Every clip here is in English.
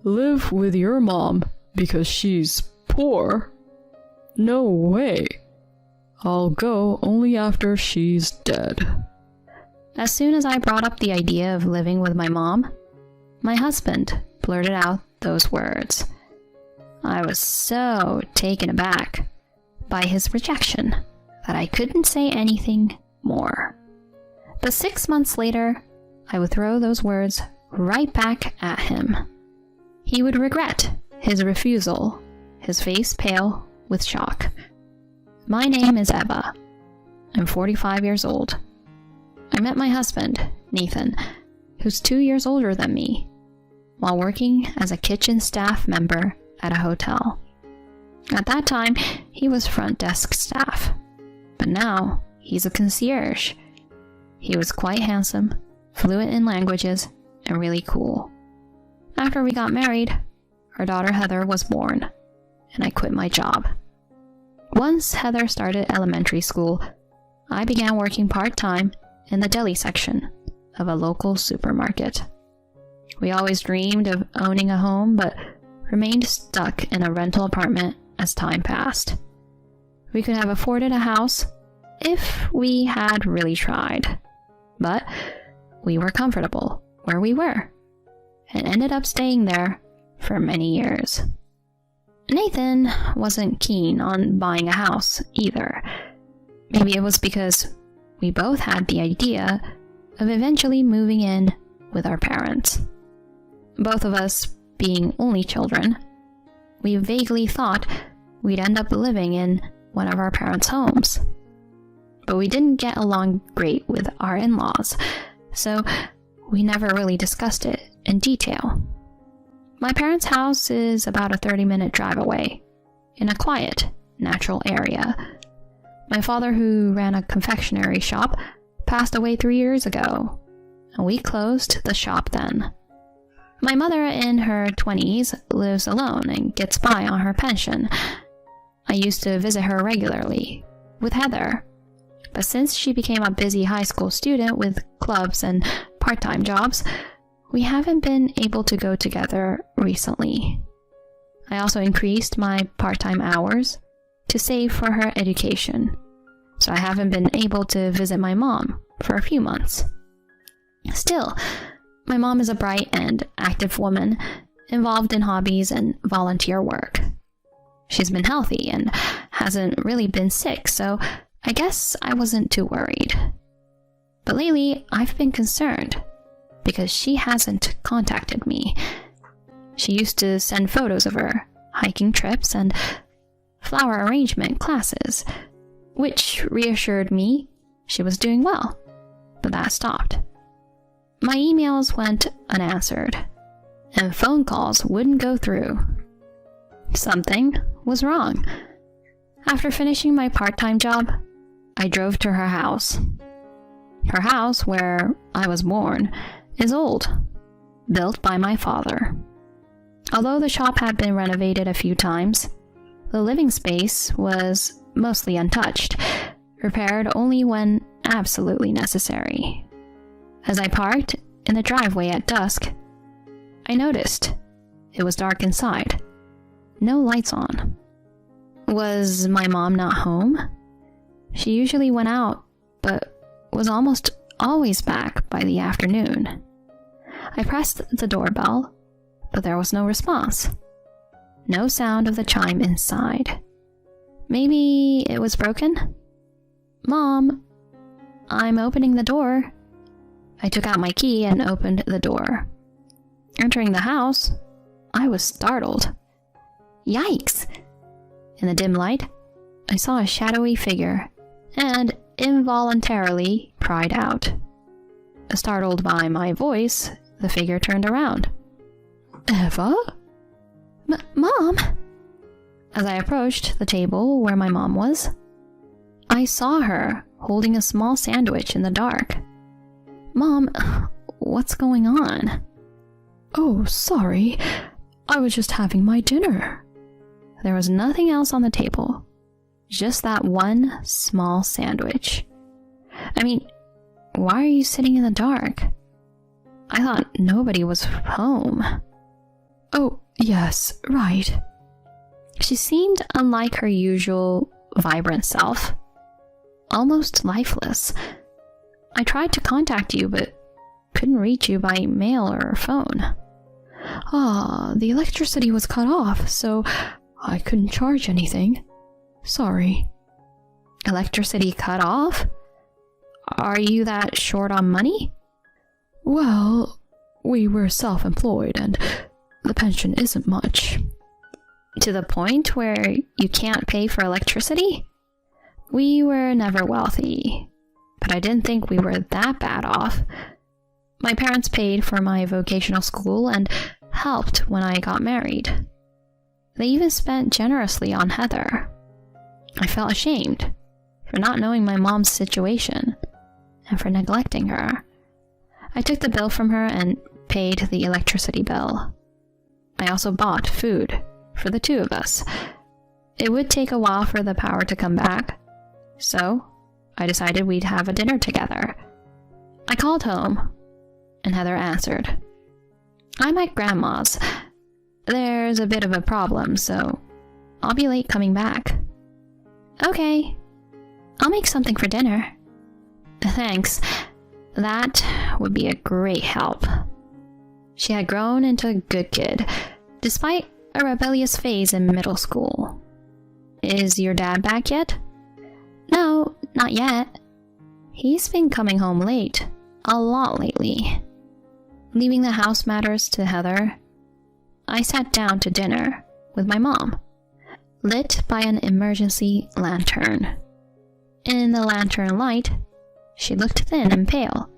Live with your mom because she's poor? No way. I'll go only after she's dead. As soon as I brought up the idea of living with my mom, my husband blurted out those words. I was so taken aback by his rejection that I couldn't say anything more. But 6 months later, I would throw those words right back at him. He would regret his refusal, his face pale with shock. My name is Eva. I'm 45 years old. I met my husband, Nathan, who's 2 years older than me, while working as a kitchen staff member at a hotel. At that time, he was front desk staff, but now he's a concierge. He was quite handsome, fluent in languages, and really cool. After we got married, our daughter Heather was born, and I quit my job. Once Heather started elementary school, I began working part-time in the deli section of a local supermarket. We always dreamed of owning a home, but remained stuck in a rental apartment as time passed. We could have afforded a house if we had really tried, but we were comfortable where we were and ended up staying there for many years. Nathan wasn't keen on buying a house either. Maybe it was because we both had the idea of eventually moving in with our parents. Both of us being only children, we vaguely thought we'd end up living in one of our parents' homes. But we didn't get along great with our in-laws, so we never really discussed it in detail. My parents' house is about a 30-minute drive away, in a quiet, natural area. My father, who ran a confectionery shop, passed away 3 years ago, and we closed the shop then. My mother, in her 20s, lives alone and gets by on her pension. I used to visit her regularly, with Heather, but since she became a busy high school student with clubs and part-time jobs, we haven't been able to go together recently. I also increased my part-time hours to save for her education, so I haven't been able to visit my mom for a few months. Still, my mom is a bright and active woman, involved in hobbies and volunteer work. She's been healthy and hasn't really been sick, so I guess I wasn't too worried. But lately, I've been concerned because she hasn't contacted me. She used to send photos of her hiking trips and flower arrangement classes, which reassured me she was doing well, but that stopped. My emails went unanswered, and phone calls wouldn't go through. Something was wrong. After finishing my part-time job, I drove to her house. Her house, where I was born, is old, built by my father. Although the shop had been renovated a few times, the living space was mostly untouched, repaired only when absolutely necessary. As I parked in the driveway at dusk, I noticed it was dark inside. No lights on. Was my mom not home? She usually went out, but was almost always back by the afternoon. I pressed the doorbell, but there was no response. No sound of the chime inside. Maybe it was broken? Mom, I'm opening the door. I took out my key and opened the door. Entering the house, I was startled. Yikes! In the dim light, I saw a shadowy figure and involuntarily cried out. Startled by my voice, the figure turned around. Eva? Mom? As I approached the table where my mom was, I saw her holding a small sandwich in the dark. Mom, what's going on? Oh, sorry. I was just having my dinner. There was nothing else on the table. Just that one small sandwich. I mean, why are you sitting in the dark? I thought nobody was home. Oh, yes, right. She seemed unlike her usual vibrant self, almost lifeless. I tried to contact you, but couldn't reach you by mail or phone. The electricity was cut off, so I couldn't charge anything. Sorry. Electricity cut off? Are you that short on money? Well, we were self-employed, and the pension isn't much. To the point where you can't pay for electricity? We were never wealthy, but I didn't think we were that bad off. My parents paid for my vocational school and helped when I got married. They even spent generously on Heather. I felt ashamed for not knowing my mom's situation and for neglecting her. I took the bill from her and paid the electricity bill. I also bought food for the two of us. It would take a while for the power to come back, so I decided we'd have a dinner together. I called home, and Heather answered. I'm at Grandma's. There's a bit of a problem, so I'll be late coming back. Okay, I'll make something for dinner. Thanks. That would be a great help. She had grown into a good kid, despite a rebellious phase in middle school. Is your dad back yet? No, not yet. He's been coming home late, a lot lately. Leaving the house matters to Heather, I sat down to dinner with my mom, lit by an emergency lantern. In the lantern light, she looked thin and pale,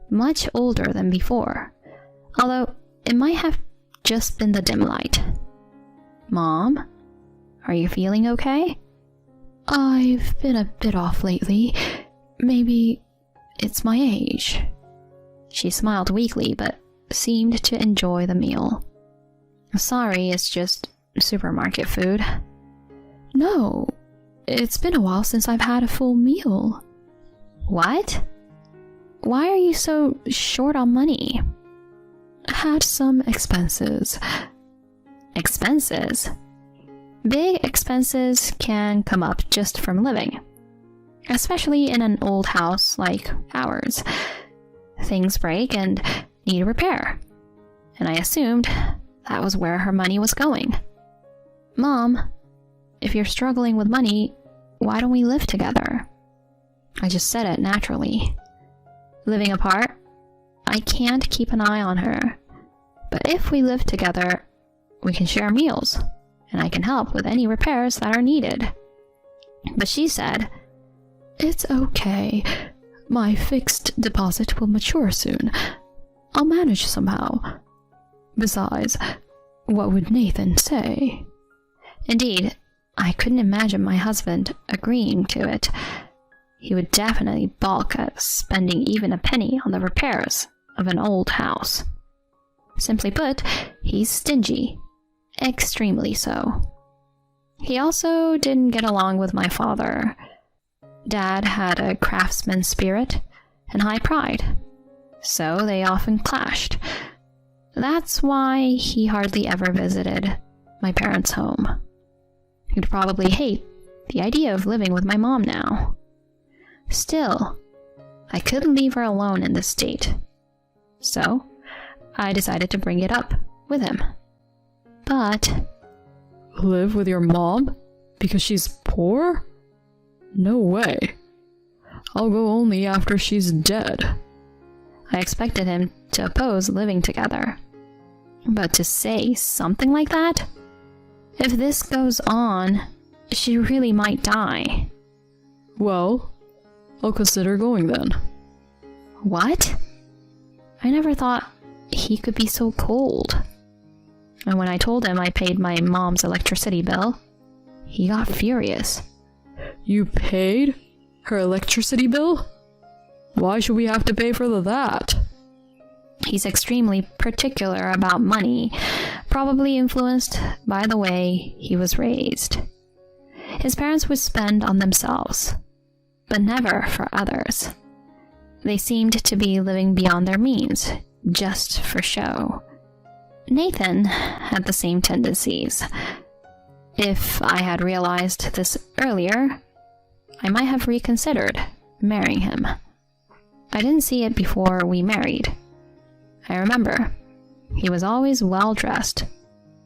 much older than before, although it might have just been the dim light. Mom, are you feeling okay? I've been a bit off lately. Maybe it's my age. She smiled weakly, but seemed to enjoy the meal. Sorry, it's just supermarket food. No, it's been a while since I've had a full meal. What? Why are you so short on money? I had some expenses. Expenses? Big expenses can come up just from living, especially in an old house like ours. Things break and need repair, and I assumed that was where her money was going. Mom, if you're struggling with money, why don't we live together? I just said it naturally. Living apart, I can't keep an eye on her, but if we live together, we can share meals, and I can help with any repairs that are needed. But she said, It's okay. My fixed deposit will mature soon. I'll manage somehow. Besides, what would Nathan say? Indeed, I couldn't imagine my husband agreeing to it. He would definitely balk at spending even a penny on the repairs of an old house. Simply put, he's stingy. Extremely so. He also didn't get along with my father. Dad had a craftsman spirit and high pride, so they often clashed. That's why he hardly ever visited my parents' home. He'd probably hate the idea of living with my mom now. Still, I couldn't leave her alone in this state, so I decided to bring it up with him. But... Live with your mom? Because she's poor? No way. I'll go only after she's dead. I expected him to oppose living together. But to say something like that? If this goes on, she really might die. Well, I'll consider going then. What? I never thought he could be so cold. And when I told him I paid my mom's electricity bill, he got furious. You paid her electricity bill? Why should we have to pay for that? He's extremely particular about money, probably influenced by the way he was raised. His parents would spend on themselves, but never for others. They seemed to be living beyond their means, just for show. Nathan had the same tendencies. If I had realized this earlier, I might have reconsidered marrying him. I didn't see it before we married. I remember, he was always well dressed,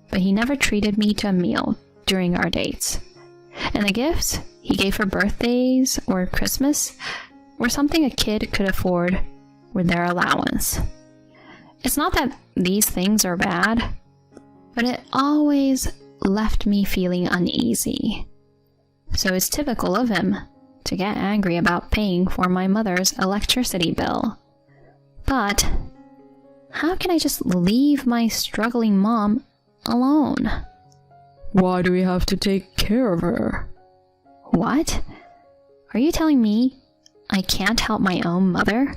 but he never treated me to a meal during our dates. And the gifts he gave for birthdays or Christmas were something a kid could afford with their allowance. It's not that these things are bad, but it always left me feeling uneasy. So it's typical of him to get angry about paying for my mother's electricity bill. But how can I just leave my struggling mom alone? Why do we have to take care of her? What? Are you telling me I can't help my own mother?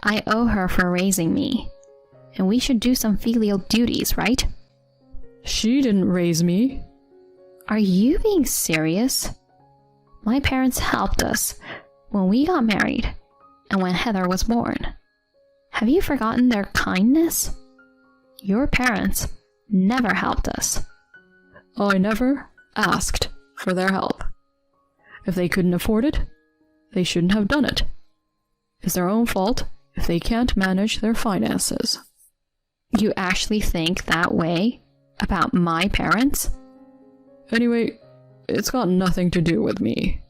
I owe her for raising me, and we should do some filial duties, right? She didn't raise me. Are you being serious? My parents helped us when we got married and when Heather was born. Have you forgotten their kindness? Your parents never helped us. I never asked for their help. If they couldn't afford it, they shouldn't have done it. It's their own fault if they can't manage their finances. You actually think that way about my parents? Anyway, it's got nothing to do with me.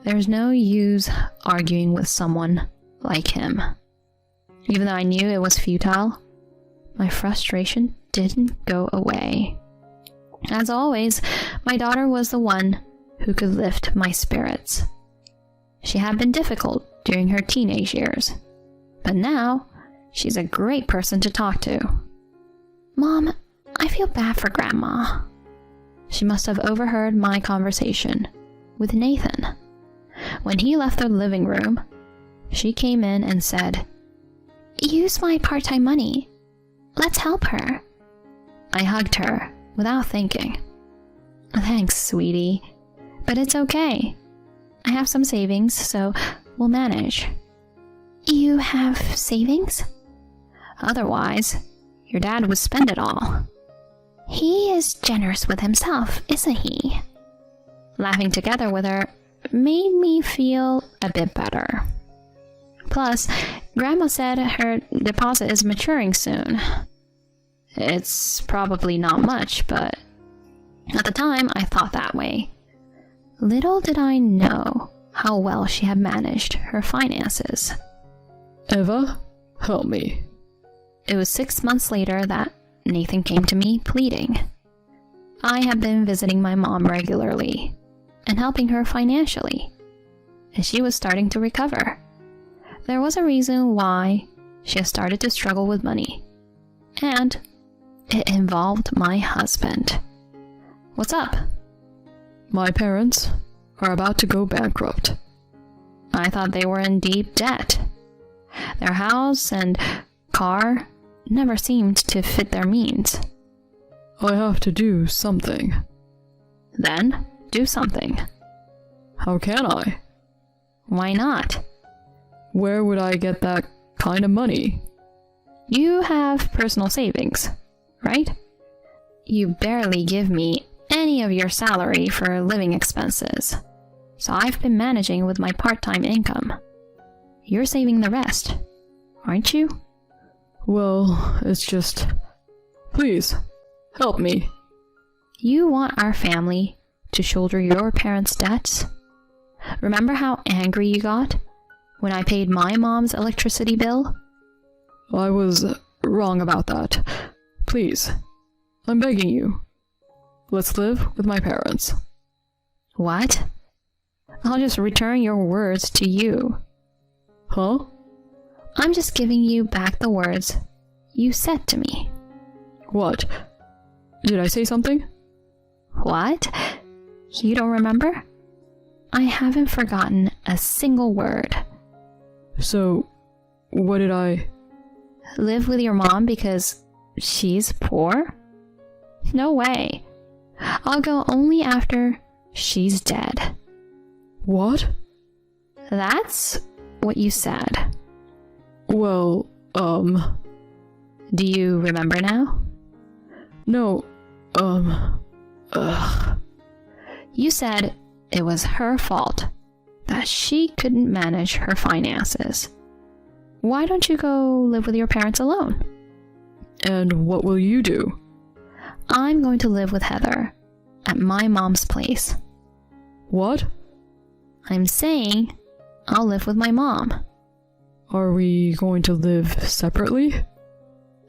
There's no use arguing with someone like him. Even though I knew it was futile, my frustration didn't go away. As always, my daughter was the one who could lift my spirits. She had been difficult during her teenage years, but now she's a great person to talk to. Mom, I feel bad for Grandma. She must have overheard my conversation with Nathan. When he left the living room, she came in and said, "Use my part-time money. Let's help her." I hugged her without thinking. "Thanks, sweetie, but it's okay. I have some savings, so we'll manage." You have savings? Otherwise, your dad would spend it all. He is generous with himself, isn't he? Laughing together with her made me feel a bit better. Plus, Grandma said her deposit is maturing soon. It's probably not much, but at the time I thought that way. Little did I know how well she had managed her finances. Eva, help me. It was 6 months later that Nathan came to me pleading. I had been visiting my mom regularly and helping her financially, and she was starting to recover. There was a reason why she had started to struggle with money, and it involved my husband. What's up? My parents are about to go bankrupt. I thought they were in deep debt. Their house and car never seemed to fit their means. I have to do something. Then, do something. How can I? Why not? Where would I get that kind of money? You have personal savings, right? You barely give me any of your salary for living expenses, so I've been managing with my part-time income. You're saving the rest, aren't you? Well, it's just... Please, help me. You want our family to shoulder your parents' debts? Remember how angry you got when I paid my mom's electricity bill? I was wrong about that. Please, I'm begging you. Let's live with my parents. What? I'll just return your words to you. Huh? I'm just giving you back the words you said to me. What? Did I say something? What? You don't remember? I haven't forgotten a single word. So, what did I... Live with your mom because she's poor? No way. I'll go only after she's dead. What? That's what you said. Well, Do you remember now? No, ugh. You said it was her fault that she couldn't manage her finances. Why don't you go live with your parents alone? And what will you do? I'm going to live with Heather at my mom's place. What? I'm saying I'll live with my mom. Are we going to live separately?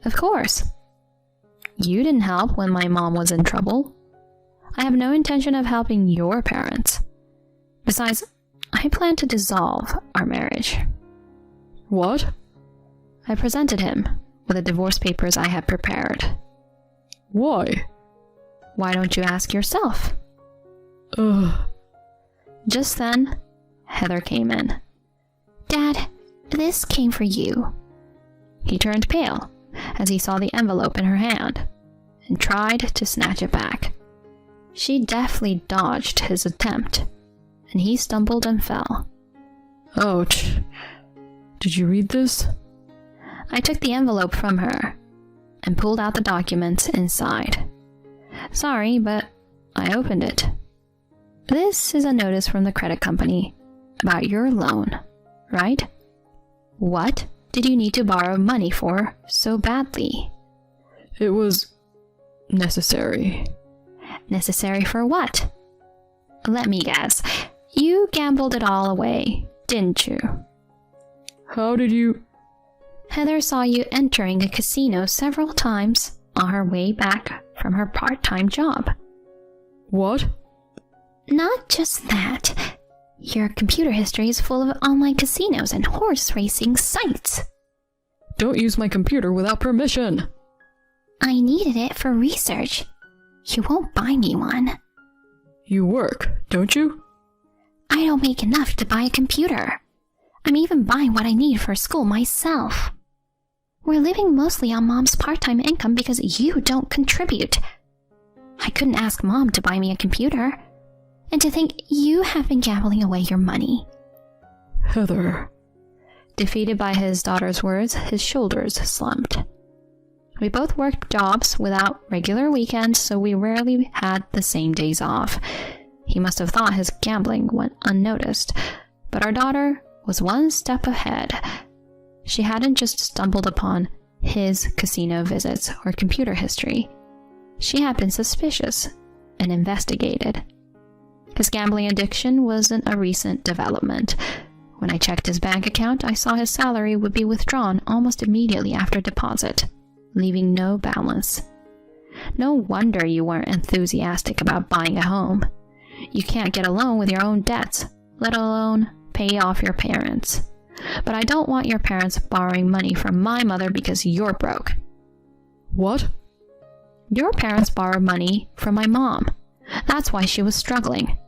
Of course. You didn't help when my mom was in trouble. I have no intention of helping your parents. Besides, I plan to dissolve our marriage. What? I presented him with the divorce papers I had prepared. Why? Why don't you ask yourself? Ugh. Just then, Heather came in. Dad, this came for you. He turned pale as he saw the envelope in her hand and tried to snatch it back. She deftly dodged his attempt, and he stumbled and fell. Ouch. Did you read this? I took the envelope from her and pulled out the documents inside. Sorry, but I opened it. This is a notice from the credit company about your loan, right? What did you need to borrow money for so badly? It was necessary. Necessary for what? Let me guess. You gambled it all away, didn't you? How did you... Heather saw you entering a casino several times on her way back from her part-time job. What? Not just that. Your computer history is full of online casinos and horse racing sites. Don't use my computer without permission. I needed it for research. You won't buy me one. You work, don't you? I don't make enough to buy a computer. I'm even buying what I need for school myself. We're living mostly on Mom's part-time income because you don't contribute. I couldn't ask Mom to buy me a computer. And to think you have been gambling away your money. Heather. Defeated by his daughter's words, his shoulders slumped. We both worked jobs without regular weekends, so we rarely had the same days off. He must have thought his gambling went unnoticed, but our daughter was one step ahead. She hadn't just stumbled upon his casino visits or computer history. She had been suspicious and investigated. His gambling addiction wasn't a recent development. When I checked his bank account, I saw his salary would be withdrawn almost immediately after deposit, leaving no balance. No wonder you weren't enthusiastic about buying a home. You can't get a loan with your own debts, let alone pay off your parents. But I don't want your parents borrowing money from my mother because you're broke. What? Your parents borrowed money from my mom. That's why she was struggling.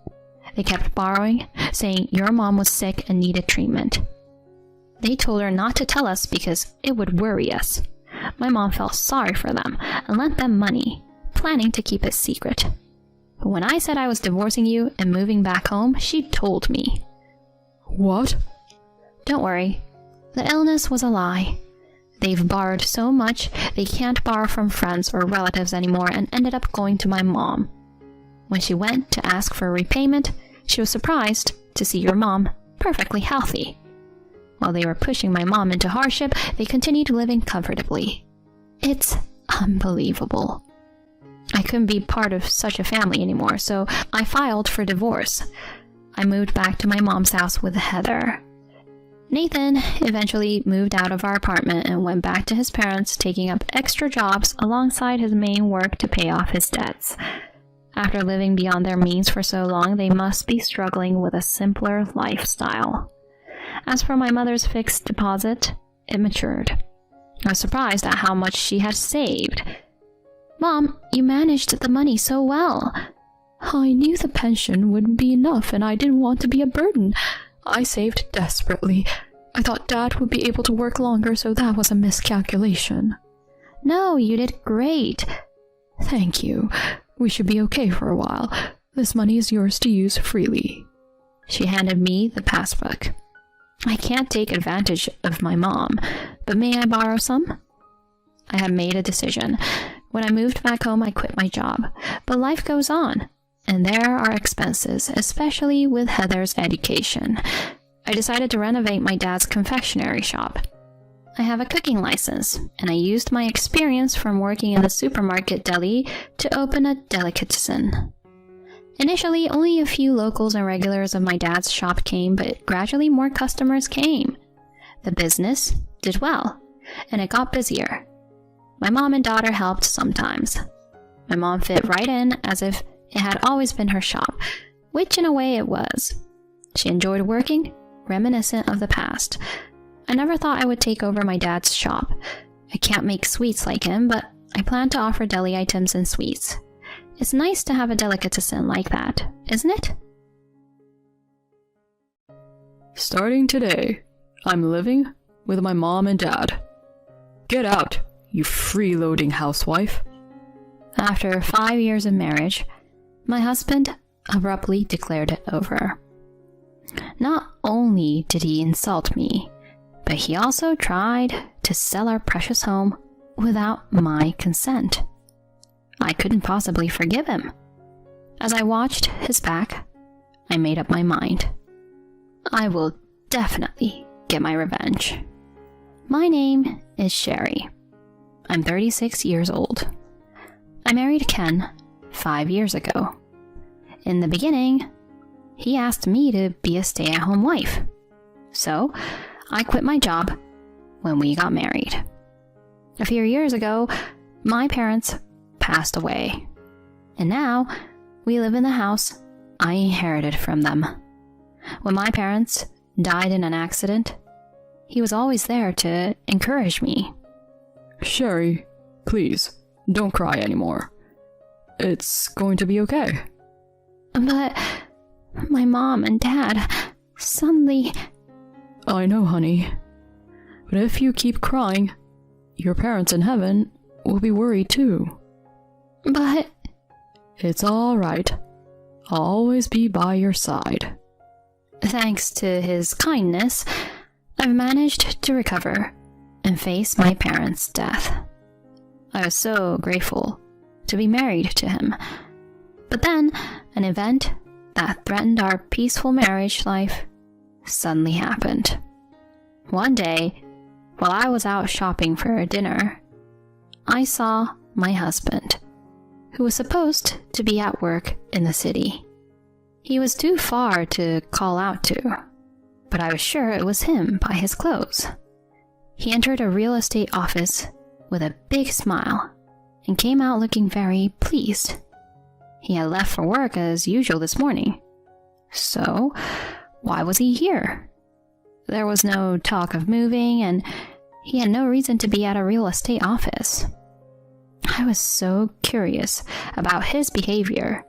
They kept borrowing, saying your mom was sick and needed treatment. They told her not to tell us because it would worry us. My mom felt sorry for them and lent them money, planning to keep it secret. But when I said I was divorcing you and moving back home, she told me. What? Don't worry. The illness was a lie. They've borrowed so much they can't borrow from friends or relatives anymore and ended up going to my mom. When she went to ask for repayment, she was surprised to see your mom perfectly healthy. While they were pushing my mom into hardship, they continued living comfortably. It's unbelievable. I couldn't be part of such a family anymore, so I filed for divorce. I moved back to my mom's house with Heather. Nathan eventually moved out of our apartment and went back to his parents, taking up extra jobs alongside his main work to pay off his debts. After living beyond their means for so long, they must be struggling with a simpler lifestyle. As for my mother's fixed deposit, it matured. I was surprised at how much she had saved. Mom, you managed the money so well. I knew the pension wouldn't be enough and I didn't want to be a burden. I saved desperately. I thought Dad would be able to work longer, so that was a miscalculation. No, you did great. Thank you. We should be okay for a while. This money is yours to use freely. She handed me the passbook. I can't take advantage of my mom, but may I borrow some? I had made a decision. When I moved back home, I quit my job. But life goes on, and there are expenses, especially with Heather's education. I decided to renovate my dad's confectionery shop. I have a cooking license, and I used my experience from working in the supermarket deli to open a delicatessen. Initially, only a few locals and regulars of my dad's shop came, but gradually more customers came. The business did well, and it got busier. My mom and daughter helped sometimes. My mom fit right in as if it had always been her shop, which in a way it was. She enjoyed working, reminiscent of the past. I never thought I would take over my dad's shop. I can't make sweets like him, but I plan to offer deli items and sweets. It's nice to have a delicatessen like that, isn't it? Starting today, I'm living with my mom and dad. Get out, you freeloading housewife. After 5 years of marriage, my husband abruptly declared it over. Not only did he insult me, but he also tried to sell our precious home without my consent. I couldn't possibly forgive him. As I watched his back, I made up my mind. I will definitely get my revenge. My name is Sherry. I'm 36 years old. I married Ken 5 years ago. In the beginning, he asked me to be a stay-at-home wife. So, I quit my job when we got married. A few years ago, my parents passed away. And now, we live in the house I inherited from them. When my parents died in an accident, he was always there to encourage me. Sherry, please, don't cry anymore. It's going to be okay. But my mom and dad suddenly... I know, honey. But if you keep crying, your parents in heaven will be worried too. But... It's all right. I'll always be by your side. Thanks to his kindness, I've managed to recover and face my parents' death. I was so grateful to be married to him. But then, an event that threatened our peaceful marriage life suddenly happened. One day, while I was out shopping for dinner, I saw my husband, who was supposed to be at work in the city. He was too far to call out to, but I was sure it was him by his clothes. He entered a real estate office with a big smile and came out looking very pleased. He had left for work as usual this morning. So, why was he here? There was no talk of moving, and he had no reason to be at a real estate office. I was so curious about his behavior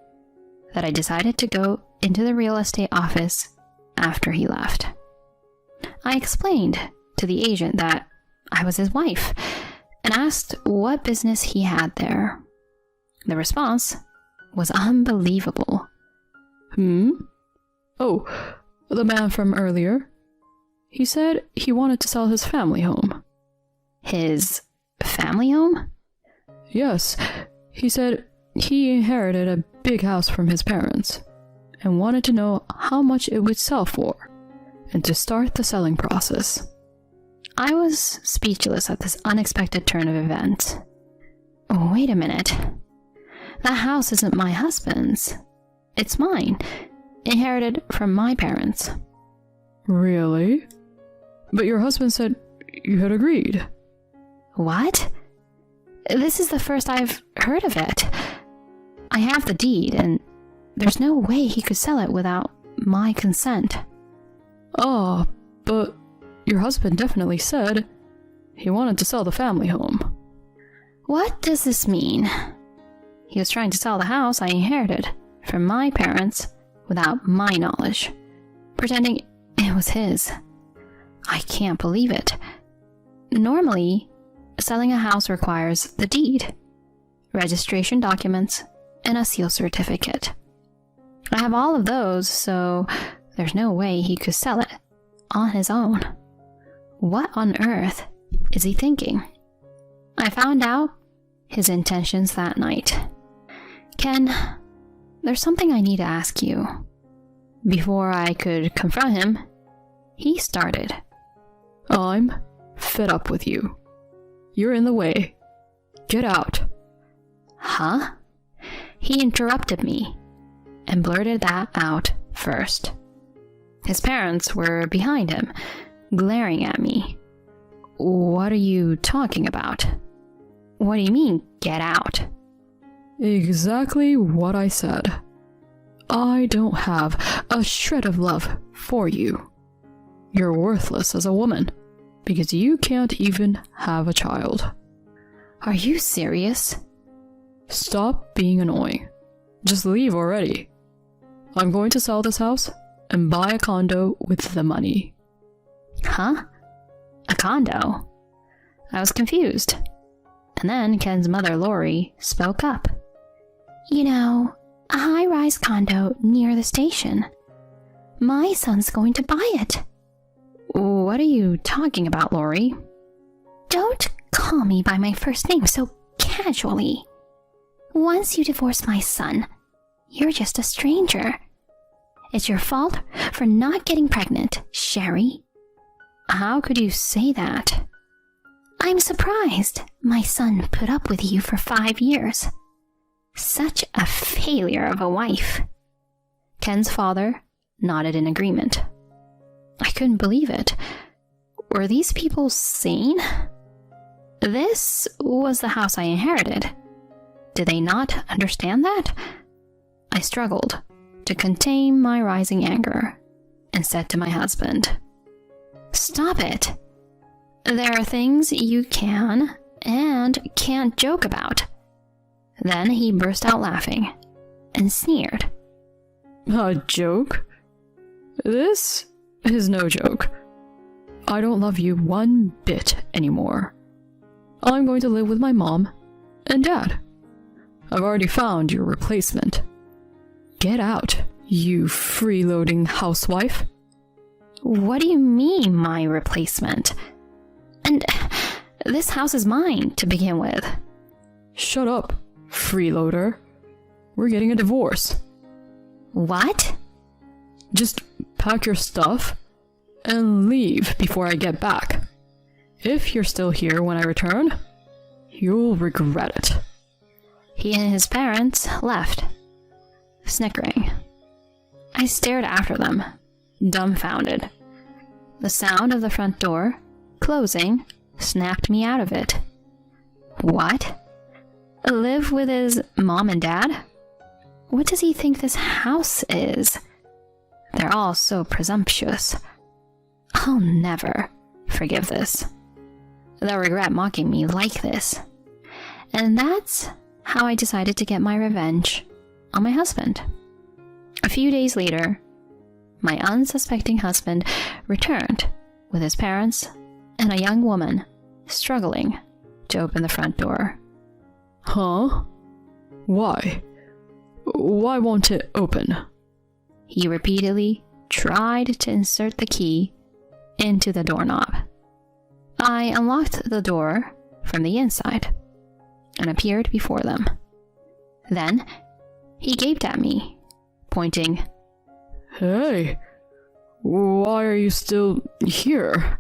that I decided to go into the real estate office after he left. I explained to the agent that I was his wife and asked what business he had there. The response was unbelievable. Oh, the man from earlier. He said he wanted to sell his family home. His family home? Yes, he said he inherited a big house from his parents and wanted to know how much it would sell for and to start the selling process. I was speechless at this unexpected turn of events. Oh, wait a minute. That house isn't my husband's. It's mine, inherited from my parents. Really? But your husband said you had agreed. What? This is the first I've heard of it. I have the deed, and there's no way he could sell it without my consent. Ah, but your husband definitely said he wanted to sell the family home. What does this mean? He was trying to sell the house I inherited from my parents without my knowledge, pretending it was his. I can't believe it. Normally, selling a house requires the deed, registration documents, and a seal certificate. I have all of those, so there's no way he could sell it on his own. What on earth is he thinking? I found out his intentions that night. Ken, there's something I need to ask you. Before I could confront him, he started. I'm fed up with you. You're in the way. Get out. Huh? He interrupted me and blurted that out first. His parents were behind him, glaring at me. What are you talking about? What do you mean, get out? Exactly what I said. I don't have a shred of love for you. You're worthless as a woman because you can't even have a child. Are you serious? Stop being annoying. Just leave already. I'm going to sell this house and buy a condo with the money. Huh? A condo? I was confused. And then Ken's mother, Lori, spoke up. You know, a high-rise condo near the station. My son's going to buy it. What are you talking about, Lori? Don't call me by my first name so casually. Once you divorce my son, you're just a stranger. It's your fault for not getting pregnant, Sherry. How could you say that? I'm surprised my son put up with you for 5 years. Such a failure of a wife. Ken's father nodded in agreement. I couldn't believe it. Were these people sane? This was the house I inherited. Did they not understand that? I struggled to contain my rising anger and said to my husband, Stop it. There are things you can and can't joke about. Then he burst out laughing and sneered. A joke? This is no joke. I don't love you one bit anymore. I'm going to live with my mom and dad. I've already found your replacement. Get out, you freeloading housewife. What do you mean, my replacement? And this house is mine to begin with. Shut up, freeloader. We're getting a divorce. What? Just pack your stuff and leave before I get back. If you're still here when I return, you'll regret it. He and his parents left, snickering. I stared after them, dumbfounded. The sound of the front door closing snapped me out of it. What? Live with his mom and dad? What does he think this house is? They're all so presumptuous. I'll never forgive this. They'll regret mocking me like this. And that's how I decided to get my revenge on my husband. A few days later, my unsuspecting husband returned with his parents and a young woman struggling to open the front door. Huh? Why? Why won't it open? He repeatedly tried to insert the key into the doorknob. I unlocked the door from the inside and appeared before them. Then he gaped at me, pointing. Hey, why are you still here?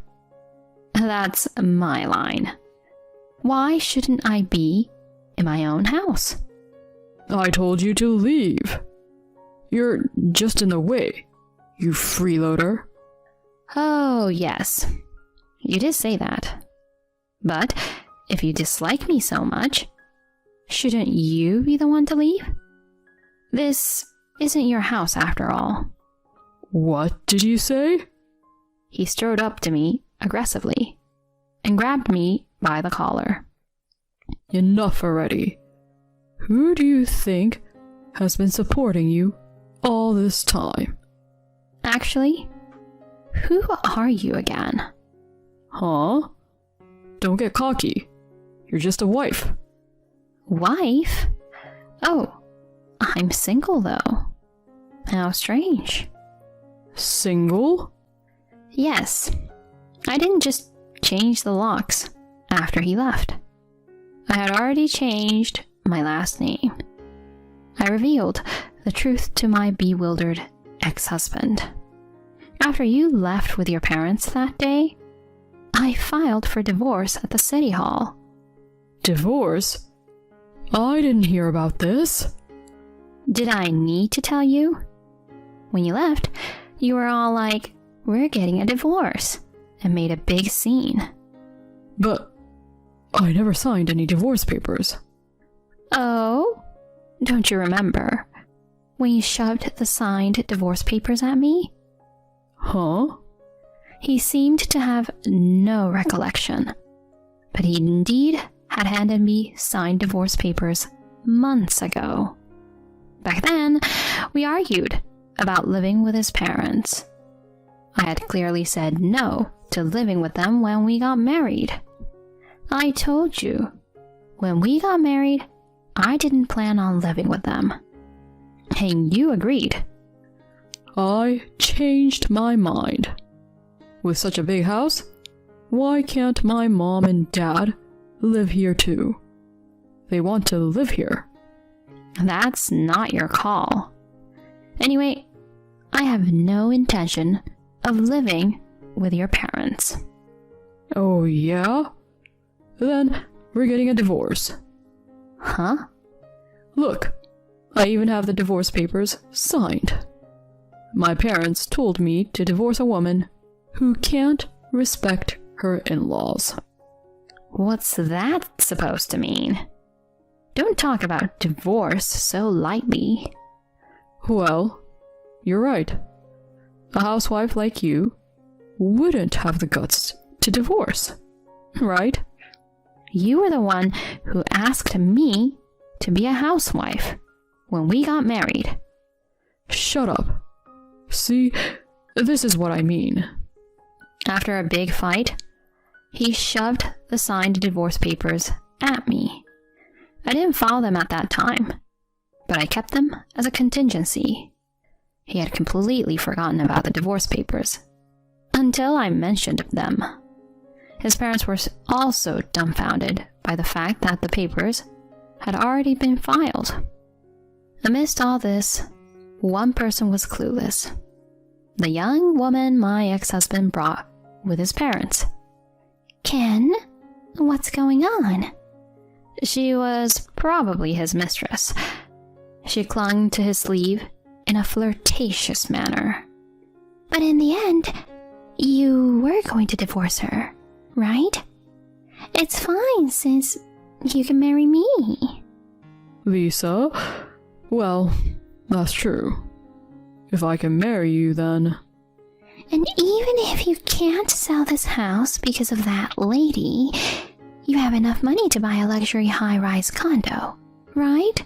That's my line. Why shouldn't I be in my own house? I told you to leave. You're just in the way, you freeloader. Oh, yes. You did say that. But if you dislike me so much, shouldn't you be the one to leave? This isn't your house after all. What did you say? He strode up to me aggressively and grabbed me by the collar. Enough already. Who do you think has been supporting you all this time? Actually, who are you again? Huh? Don't get cocky. You're just a wife. Wife? Oh, I'm single though. How strange. Single? Yes. I didn't just change the locks after he left. I had already changed my last name. I revealed the truth to my bewildered ex-husband. After you left with your parents that day, I filed for divorce at the city hall. Divorce? I didn't hear about this. Did I need to tell you? When you left, you were all like, "We're getting a divorce," and made a big scene. But I never signed any divorce papers. Oh? Don't you remember when you shoved the signed divorce papers at me? Huh? He seemed to have no recollection, but he indeed had handed me signed divorce papers months ago. Back then, we argued about living with his parents. I had clearly said no to living with them when we got married. I told you, when we got married, I didn't plan on living with them. And you agreed. I changed my mind. With such a big house, why can't my mom and dad live here too? They want to live here. That's not your call. Anyway, I have no intention of living with your parents. Oh yeah? Then we're getting a divorce. Huh? Look, I even have the divorce papers signed. My parents told me to divorce a woman who can't respect her in-laws. What's that supposed to mean? Don't talk about divorce so lightly. Well, you're right. A housewife like you wouldn't have the guts to divorce, right? You were the one who asked me to be a housewife when we got married. Shut up. See, this is what I mean. After a big fight, he shoved the signed divorce papers at me. I didn't file them at that time, but I kept them as a contingency. He had completely forgotten about the divorce papers until I mentioned them. His parents were also dumbfounded by the fact that the papers had already been filed. Amidst all this, one person was clueless. The young woman my ex-husband brought with his parents. Ken, what's going on? She was probably his mistress. She clung to his sleeve in a flirtatious manner. But in the end, you were going to divorce her, right? It's fine since you can marry me. Lisa? Well, that's true. If I can marry you, then... And even if you can't sell this house because of that lady, you have enough money to buy a luxury high-rise condo, right?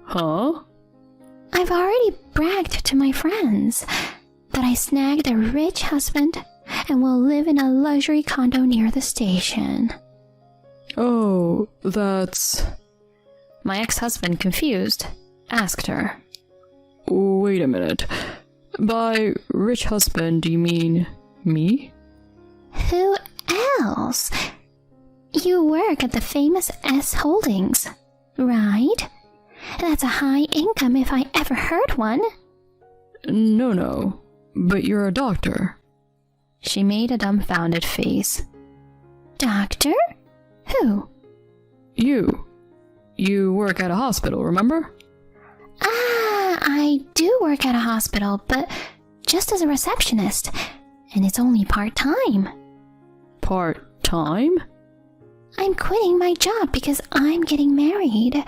Huh? I've already bragged to my friends that I snagged a rich husband and will live in a luxury condo near the station. Oh, that's... My ex-husband, confused, asked her. Wait a minute. By rich husband, do you mean me? Who else? You work at the famous S Holdings, right? That's a high income if I ever heard one. No, but you're a doctor. She made a dumbfounded face. Doctor? Who? You. You work at a hospital, remember? I do work at a hospital, but just as a receptionist, and it's only part-time. Part-time? I'm quitting my job because I'm getting married.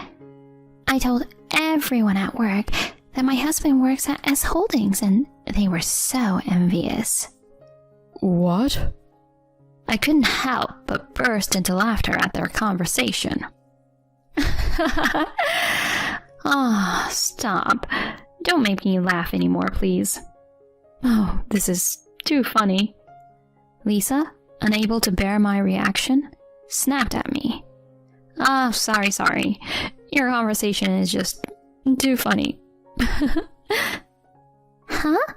I told everyone at work that my husband works at S Holdings, and they were so envious. What? I couldn't help but burst into laughter at their conversation. Oh, stop. Don't make me laugh anymore, please. Oh, this is too funny. Lisa, unable to bear my reaction, snapped at me. Oh, sorry. Your conversation is just too funny. Huh?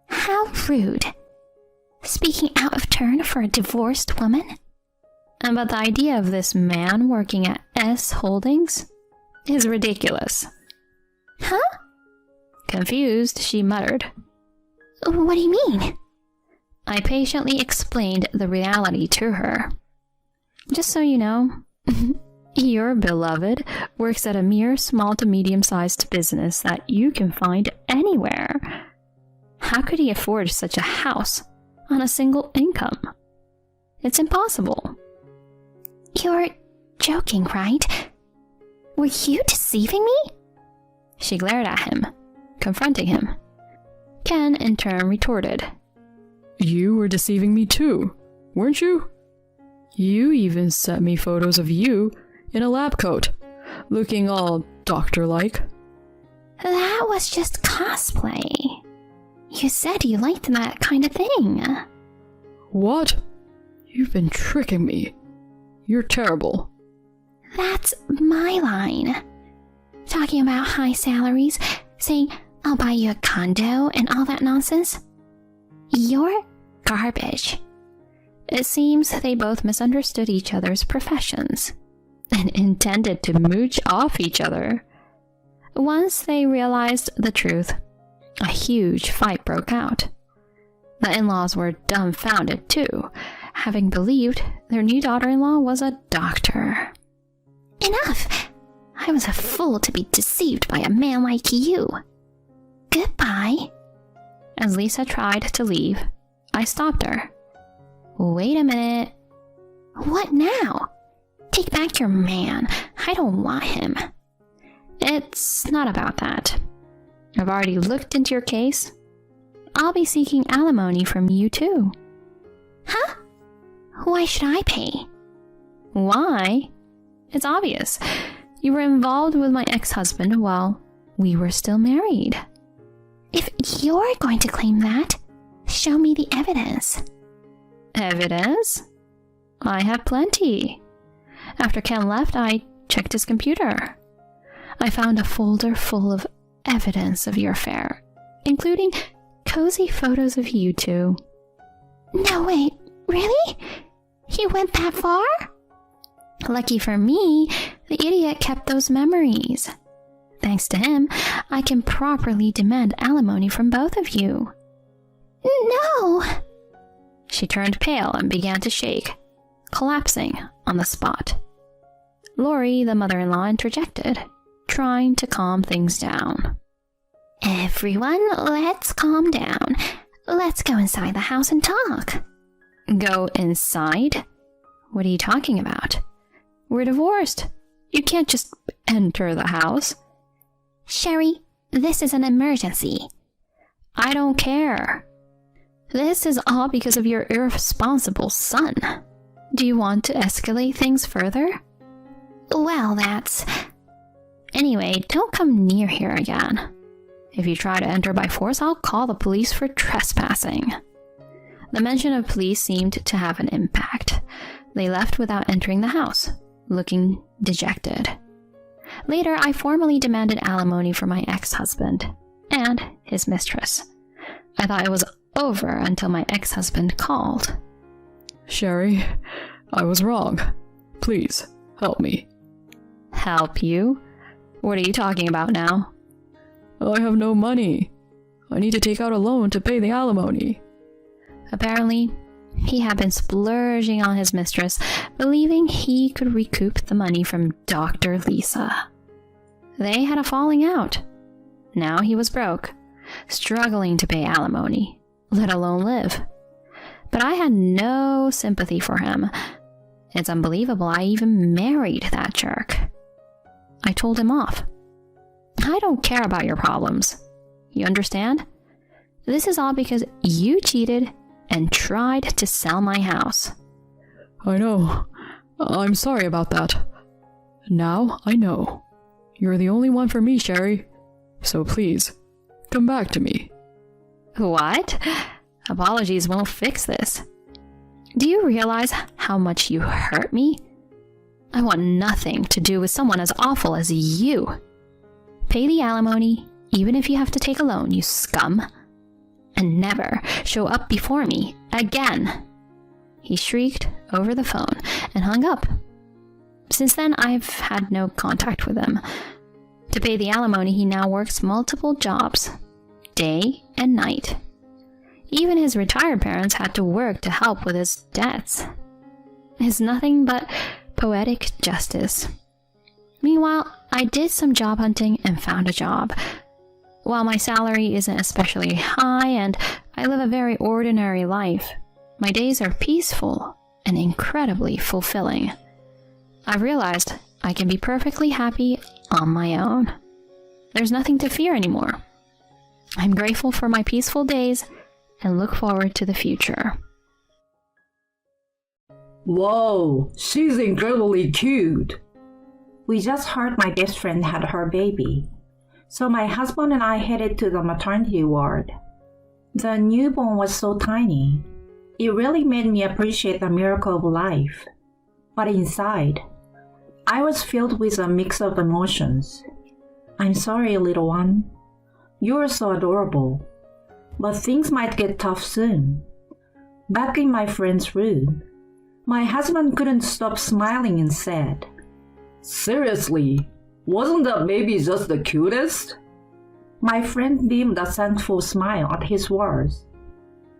How rude. Speaking out of turn for a divorced woman? But the idea of this man working at S Holdings is ridiculous. Huh? Confused, she muttered. What do you mean? I patiently explained the reality to her. Just so you know, your beloved works at a mere small to medium-sized business that you can find anywhere. How could he afford such a house on a single income? It's impossible. You're joking, right? Were you deceiving me? She glared at him, confronting him. Ken, in turn, retorted. You were deceiving me too, weren't you? You even sent me photos of you in a lab coat, looking all doctor-like. That was just cosplay. You said you liked that kind of thing. What? You've been tricking me. You're terrible. That's my line. Talking about high salaries, saying I'll buy you a condo and all that nonsense. You're garbage. It seems they both misunderstood each other's professions and intended to mooch off each other. Once they realized the truth, a huge fight broke out. The in-laws were dumbfounded too, having believed their new daughter-in-law was a doctor. Enough! I was a fool to be deceived by a man like you. Goodbye. As Lisa tried to leave, I stopped her. Wait a minute. What now? Take back your man. I don't want him. It's not about that. I've already looked into your case. I'll be seeking alimony from you too. Huh? Why should I pay? Why? It's obvious. You were involved with my ex-husband while we were still married. If you're going to claim that, show me the evidence. Evidence? I have plenty. After Ken left, I checked his computer. I found a folder full of evidence of your affair, including cozy photos of you two. No, wait, really? You went that far? Lucky for me, the idiot kept those memories. Thanks to him, I can properly demand alimony from both of you. No! She turned pale and began to shake, collapsing on the spot. Lori, the mother-in-law, interjected, trying to calm things down. Everyone, let's calm down. Let's go inside the house and talk. Go inside? What are you talking about? We're divorced. You can't just enter the house. Sherry, this is an emergency. I don't care. This is all because of your irresponsible son. Do you want to escalate things further? Well, that's... Anyway, don't come near here again. If you try to enter by force, I'll call the police for trespassing. The mention of police seemed to have an impact. They left without entering the house, looking dejected. Later, I formally demanded alimony for my ex-husband and his mistress. I thought it was over until my ex-husband called. Sherry, I was wrong. Please, help me. Help you? What are you talking about now? I have no money. I need to take out a loan to pay the alimony. Apparently, he had been splurging on his mistress, believing he could recoup the money from Dr. Lisa. They had a falling out. Now he was broke, struggling to pay alimony, let alone live. But I had no sympathy for him. It's unbelievable I even married that jerk. I told him off. I don't care about your problems. You understand? This is all because you cheated and tried to sell my house. I know. I'm sorry about that. Now I know. You're the only one for me, Sherry. So please, come back to me. What? Apologies won't fix this. Do you realize how much you hurt me? I want nothing to do with someone as awful as you. Pay the alimony, even if you have to take a loan, you scum. And never show up before me again. he shrieked over the phone and hung up. Since then, I've had no contact with him. To pay the alimony, he now works multiple jobs, day and night. Even his retired parents had to work to help with his debts. It's nothing but poetic justice. Meanwhile, I did some job hunting and found a job. While my salary isn't especially high and I live a very ordinary life, my days are peaceful and incredibly fulfilling. I've realized I can be perfectly happy on my own. There's nothing to fear anymore. I'm grateful for my peaceful days and look forward to the future. Whoa, she's incredibly cute. We just heard my best friend had her baby, so my husband and I headed to the maternity ward. The newborn was so tiny. It really made me appreciate the miracle of life. But inside, I was filled with a mix of emotions. I'm sorry, little one. You're so adorable. But things might get tough soon. Back in my friend's room, my husband couldn't stop smiling and said, Seriously, wasn't that baby just the cutest? My friend beamed a thankful smile at his words.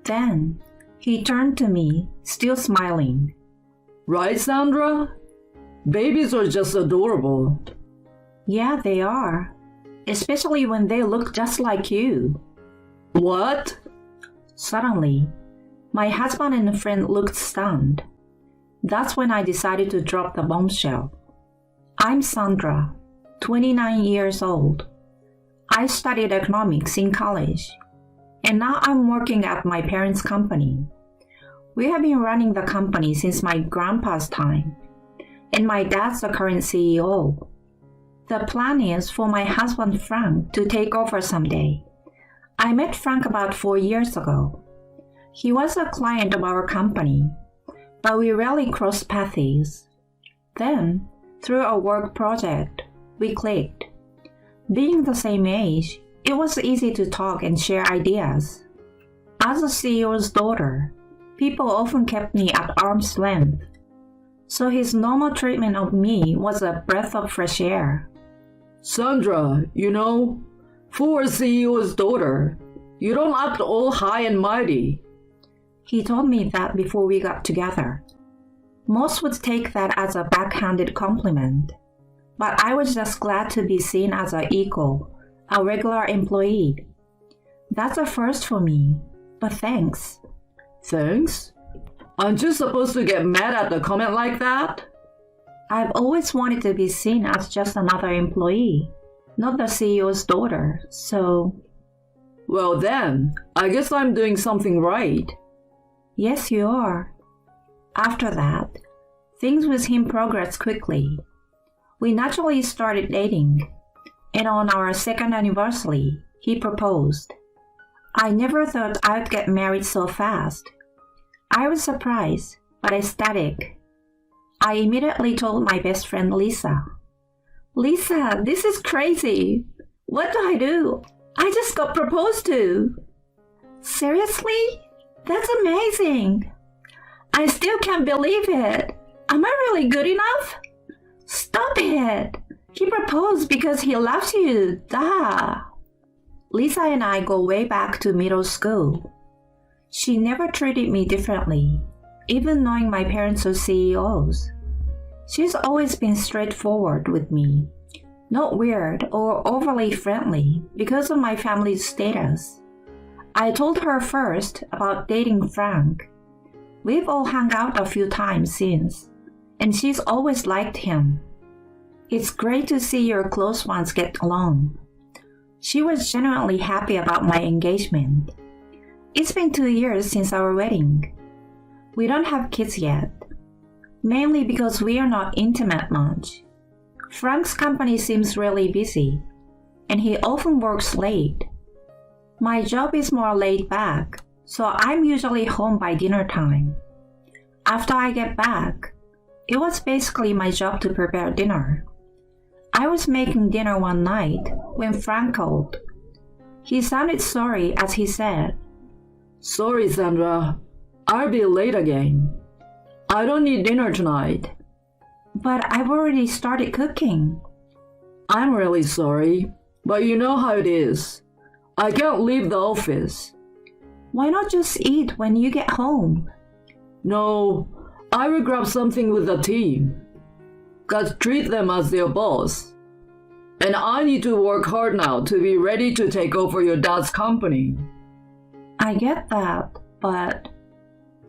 Then, he turned to me, still smiling. Right, Sandra? Babies are just adorable. Yeah, they are. Especially when they look just like you. What? Suddenly, my husband and friend looked stunned. That's when I decided to drop the bombshell. I'm Sandra, 29 years old. I studied economics in college, and now I'm working at my parents' company. We have been running the company since my grandpa's time, and my dad's the current CEO. The plan is for my husband Frank to take over someday. I met Frank about 4 years ago. He was a client of our company, but we rarely crossed paths. Then, through a work project, we clicked. Being the same age, it was easy to talk and share ideas. As a CEO's daughter, people often kept me at arm's length, so his normal treatment of me was a breath of fresh air. Sandra, for a CEO's daughter, you don't act all high and mighty. He told me that before we got together. Most would take that as a backhanded compliment, but I was just glad to be seen as an equal, a regular employee. That's a first for me, but thanks. Thanks? Aren't you supposed to get mad at a comment like that? I've always wanted to be seen as just another employee, not the CEO's daughter, so... Well then, I guess I'm doing something right. Yes, you are. After that, things with him progressed quickly. We naturally started dating, and on our second anniversary, he proposed. I never thought I'd get married so fast. I was surprised, but ecstatic. I immediately told my best friend Lisa. Lisa, this is crazy. What do I do? I just got proposed to. Seriously? That's amazing. I still can't believe it. Am I really good enough? Stop it. He proposed because he loves you. Duh. Lisa and I go way back to middle school. She never treated me differently, even knowing my parents are CEOs. She's always been straightforward with me, not weird or overly friendly because of my family's status. I told her first about dating Frank. We've all hung out a few times since, and she's always liked him. It's great to see your close ones get along. She was genuinely happy about my engagement. It's been 2 years since our wedding. We don't have kids yet, mainly because we are not intimate much. Frank's company seems really busy, and he often works late. My job is more laid back, so I'm usually home by dinner time. After I get back, it was basically my job to prepare dinner. I was making dinner one night when Frank called. He sounded sorry as he said, Sorry, Sandra. I'll be late again. I don't need dinner tonight. But I've already started cooking. I'm really sorry, but you know how it is. I can't leave the office. Why not just eat when you get home? No, I will grab something with the team. Gotta treat them as their boss. And I need to work hard now to be ready to take over your dad's company. I get that, but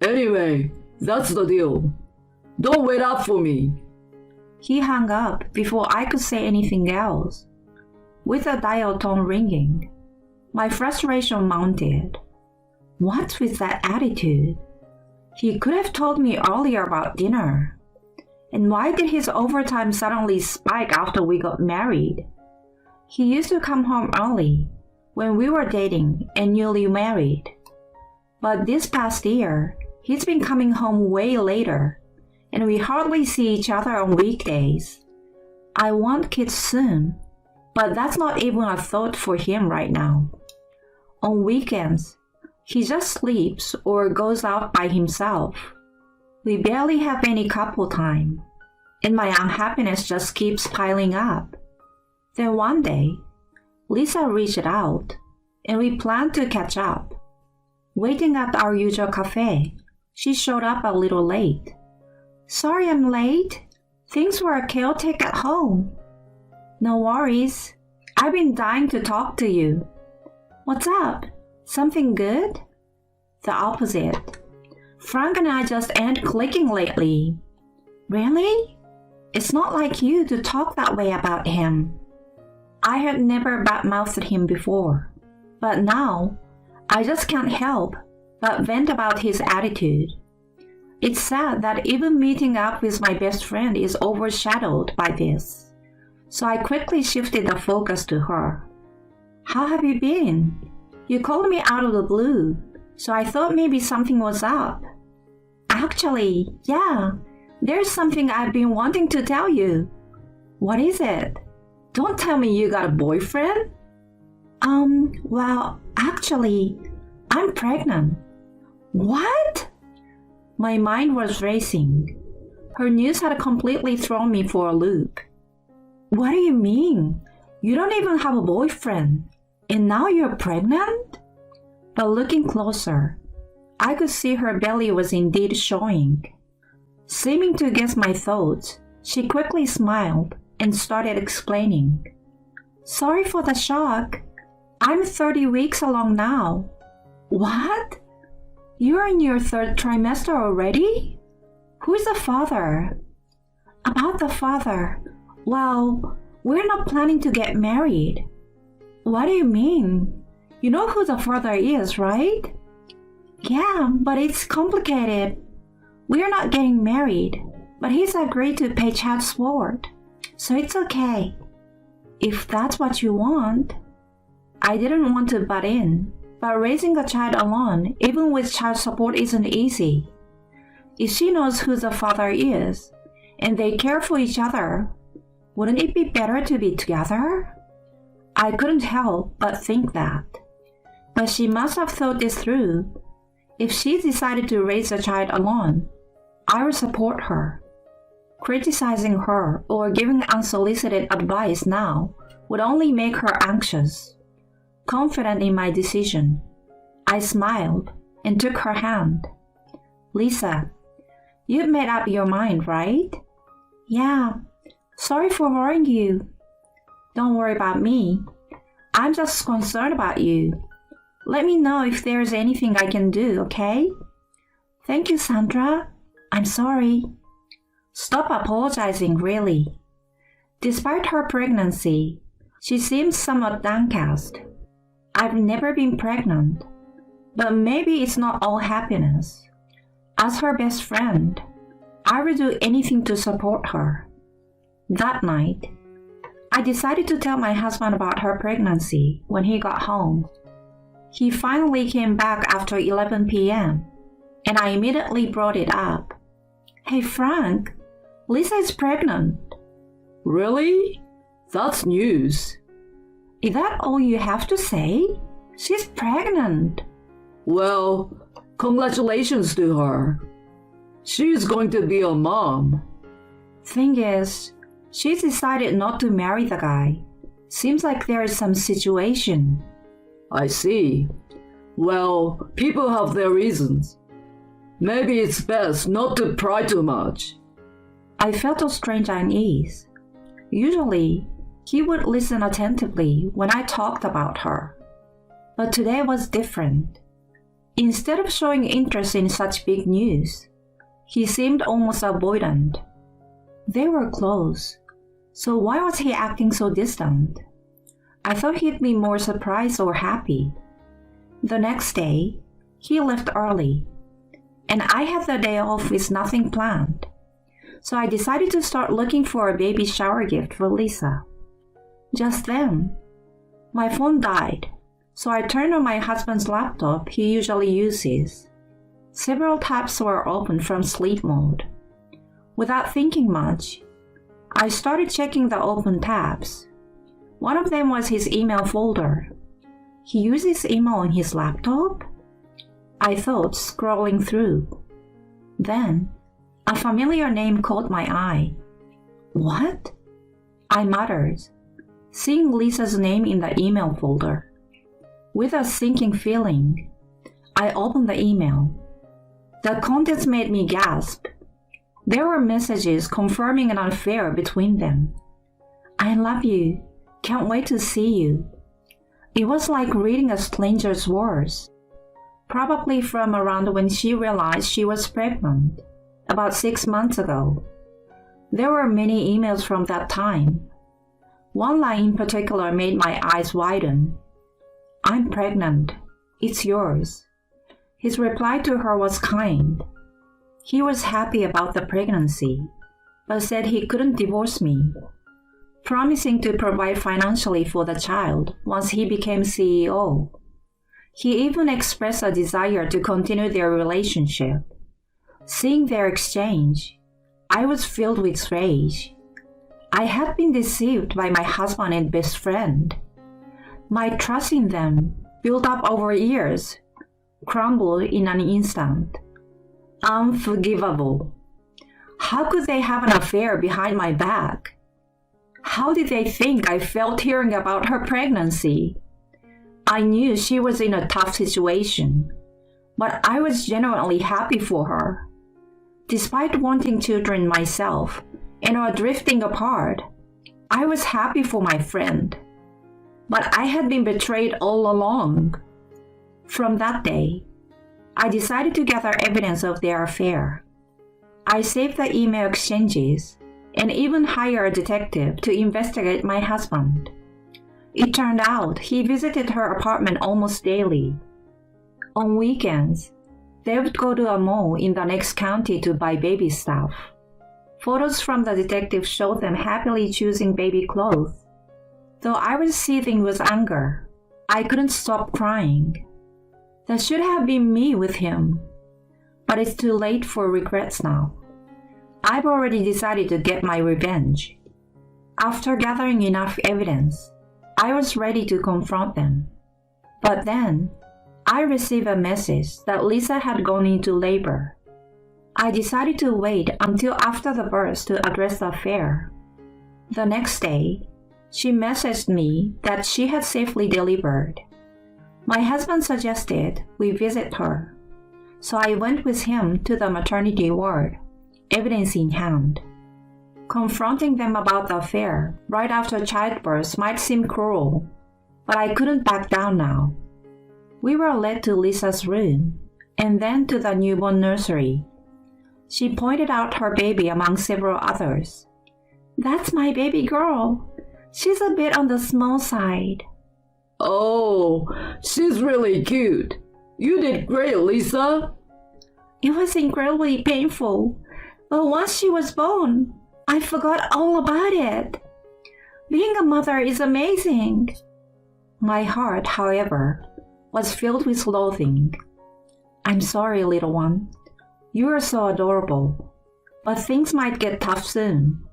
Anyway, that's the deal. Don't wait up for me. he hung up before I could say anything else. With the dial tone ringing, my frustration mounted. What's with that attitude? He could have told me earlier about dinner. And why did his overtime suddenly spike after we got married? He used to come home early when we were dating and newly married. But this past year, he's been coming home way later, and we hardly see each other on weekdays. I want kids soon, but that's not even a thought for him right now. On weekends, he just sleeps or goes out by himself. We barely have any couple time, and my unhappiness just keeps piling up. Then one day, Lisa reached out, and we planned to catch up. Waiting at our usual cafe, she showed up a little late. Sorry I'm late. Things were chaotic at home. No worries. I've been dying to talk to you. What's up? Something good? The opposite. Frank and I just ain't clicking lately. Really? It's not like you to talk that way about him. I had never badmouthed him before, but now I just can't help but vent about his attitude. It's sad that even meeting up with my best friend is overshadowed by this. So I quickly shifted the focus to her. How have you been? You called me out of the blue, so I thought maybe something was up. Actually, yeah, there's something I've been wanting to tell you. What is it? Don't tell me you got a boyfriend? Well, actually, I'm pregnant. What? My mind was racing. Her news had completely thrown me for a loop. What do you mean? You don't even have a boyfriend, and now you're pregnant? But looking closer, I could see her belly was indeed showing. Seeming to guess my thoughts, she quickly smiled and started explaining. Sorry for the shock. I'm 30 weeks along now. What? You're in your third trimester already? Who's the father? About the father. Well, we're not planning to get married. What do you mean? You know who the father is, right? Yeah, but it's complicated. We're not getting married, but he's agreed to pay child support, so it's okay. If that's what you want. I didn't want to butt in, but raising a child alone, even with child support, isn't easy. If she knows who the father is, and they care for each other, wouldn't it be better to be together? I couldn't help but think that. But she must have thought this through. If she decided to raise a child alone, I would support her. Criticizing her or giving unsolicited advice now would only make her anxious. Confident in my decision, I smiled and took her hand. Lisa, you've made up your mind, right? Yeah. Sorry for worrying you. Don't worry about me. I'm just concerned about you. Let me know if there's anything I can do, okay? Thank you, Sandra. I'm sorry. Stop apologizing, really. Despite her pregnancy, she seems somewhat downcast. I've never been pregnant, but maybe it's not all happiness. As her best friend, I would do anything to support her. That night, I decided to tell my husband about her pregnancy when he got home. He finally came back after 11 p.m., and I immediately brought it up. Hey Frank, Lisa is pregnant. Really? That's news. Is that all you have to say? She's pregnant. Well, congratulations to her. She's going to be a mom. Thing is, she's decided not to marry the guy. Seems like there is some situation. I see. Well, people have their reasons. Maybe it's best not to pry too much. I felt a strange unease. Usually, he would listen attentively when I talked about her. But today was different. Instead of showing interest in such big news, he seemed almost avoidant. They were close, so why was he acting so distant? I thought he'd be more surprised or happy. The next day, he left early, and I had the day off with nothing planned. So I decided to start looking for a baby shower gift for Lisa. Just then, my phone died, so I turned on my husband's laptop he usually uses. Several tabs were open from sleep mode. Without thinking much, I started checking the open tabs. One of them was his email folder. He uses email on his laptop? I thought, scrolling through. Then, a familiar name caught my eye. What? I muttered, seeing Lisa's name in the email folder. With a sinking feeling, I opened the email. The contents made me gasp. There were messages confirming an affair between them. I love you. Can't wait to see you. It was like reading a stranger's words. Probably from around when she realized she was pregnant, about 6 months ago. There were many emails from that time. One line in particular made my eyes widen. I'm pregnant. It's yours. His reply to her was kind. He was happy about the pregnancy, but said he couldn't divorce me, promising to provide financially for the child once he became CEO. He even expressed a desire to continue their relationship. Seeing their exchange, I was filled with rage. I had been deceived by my husband and best friend. My trust in them, built up over years, crumbled in an instant. Unforgivable. How could they have an affair behind my back? How did they think I felt hearing about her pregnancy? I knew she was in a tough situation, but I was genuinely happy for her. Despite wanting children myself and our drifting apart, I was happy for my friend. But I had been betrayed all along. From that day, I decided to gather evidence of their affair. I saved the email exchanges and even hired a detective to investigate my husband. It turned out he visited her apartment almost daily. On weekends, they would go to a mall in the next county to buy baby stuff. Photos from the detective showed them happily choosing baby clothes. Though I was seething with anger, I couldn't stop crying. That should have been me with him. But it's too late for regrets now. I've already decided to get my revenge. After gathering enough evidence, I was ready to confront them. But then, I received a message that Lisa had gone into labor. I decided to wait until after the birth to address the affair. The next day, she messaged me that she had safely delivered. My husband suggested we visit her, so I went with him to the maternity ward, evidence in hand. Confronting them about the affair right after childbirth might seem cruel, but I couldn't back down now. We were led to Lisa's room, and then to the newborn nursery. She pointed out her baby among several others. That's my baby girl. She's a bit on the small side. Oh, she's really cute. You did great, Lisa. It was incredibly painful, but once she was born, I forgot all about it. Being a mother is amazing. My heart, however, was filled with loathing. I'm sorry, little one. You are so adorable, but things might get tough soon.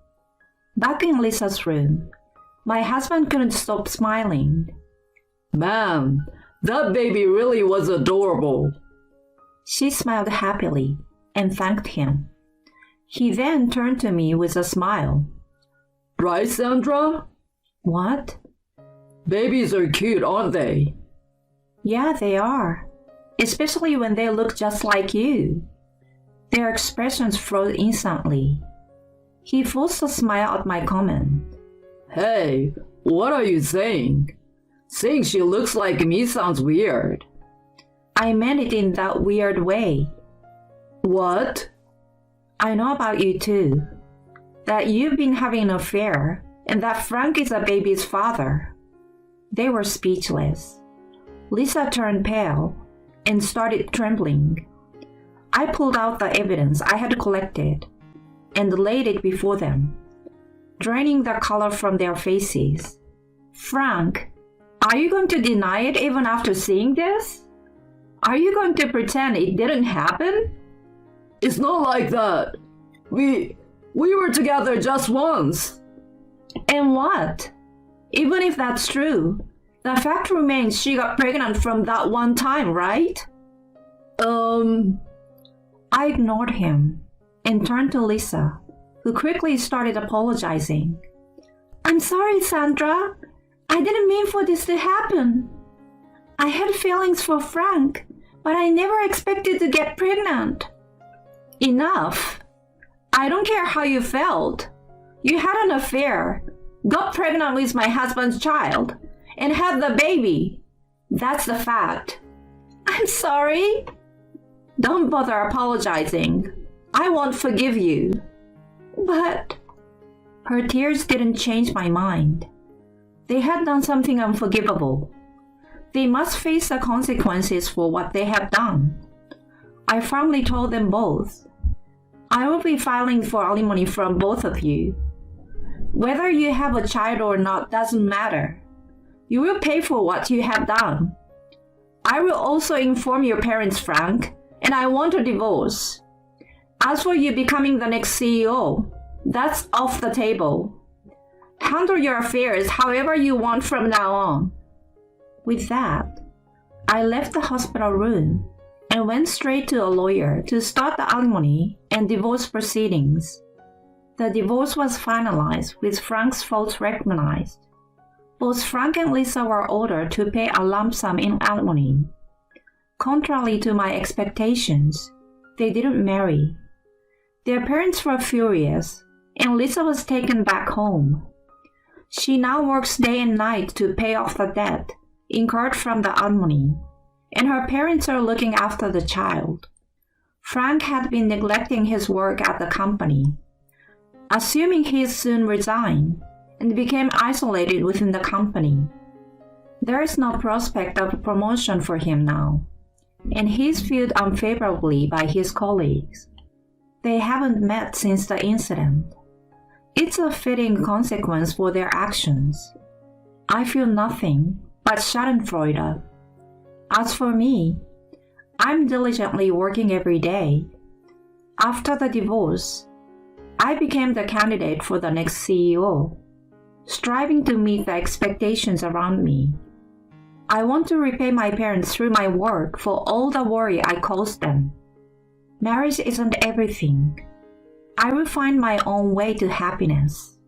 Back in Lisa's room, my husband couldn't stop smiling. Man, that baby really was adorable. She smiled happily, and thanked him. He then turned to me with a smile. Right, Sandra? What? Babies are cute, aren't they? Yeah, they are. Especially when they look just like you. Their expressions froze instantly. He forced a smile at my comment. Hey, what are you saying? Saying she looks like me sounds weird. I meant it in that weird way. What? I know about you too. That you've been having an affair and that Frank is a baby's father. They were speechless. Lisa turned pale and started trembling. I pulled out the evidence I had collected and laid it before them, draining the color from their faces. Frank, are you going to deny it even after seeing this? Are you going to pretend it didn't happen? It's not like that. We were together just once. And what? Even if that's true, the fact remains she got pregnant from that one time, right? I ignored him and turned to Lisa, who quickly started apologizing. I'm sorry, Sandra. I didn't mean for this to happen. I had feelings for Frank, but I never expected to get pregnant. Enough. I don't care how you felt. You had an affair, got pregnant with my husband's child, and had the baby. That's the fact. I'm sorry. Don't bother apologizing. I won't forgive you. But her tears didn't change my mind. They had done something unforgivable. They must face the consequences for what they have done. I firmly told them both. I will be filing for alimony from both of you. Whether you have a child or not doesn't matter. You will pay for what you have done. I will also inform your parents, Frank, and I want a divorce. As for you becoming the next CEO, that's off the table. Handle your affairs however you want from now on. With that, I left the hospital room and went straight to a lawyer to start the alimony and divorce proceedings. The divorce was finalized with Frank's faults recognized. Both Frank and Lisa were ordered to pay a lump sum in alimony. Contrary to my expectations, they didn't marry. Their parents were furious, and Lisa was taken back home. She now works day and night to pay off the debt incurred from the alimony, and her parents are looking after the child. Frank had been neglecting his work at the company. Assuming he'd soon resign and became isolated within the company, there is no prospect of promotion for him now, and he's viewed unfavorably by his colleagues. They haven't met since the incident. It's a fitting consequence for their actions. I feel nothing but schadenfreude. As for me, I'm diligently working every day. After the divorce, I became the candidate for the next CEO, striving to meet the expectations around me. I want to repay my parents through my work for all the worry I caused them. Marriage isn't everything. I will find my own way to happiness.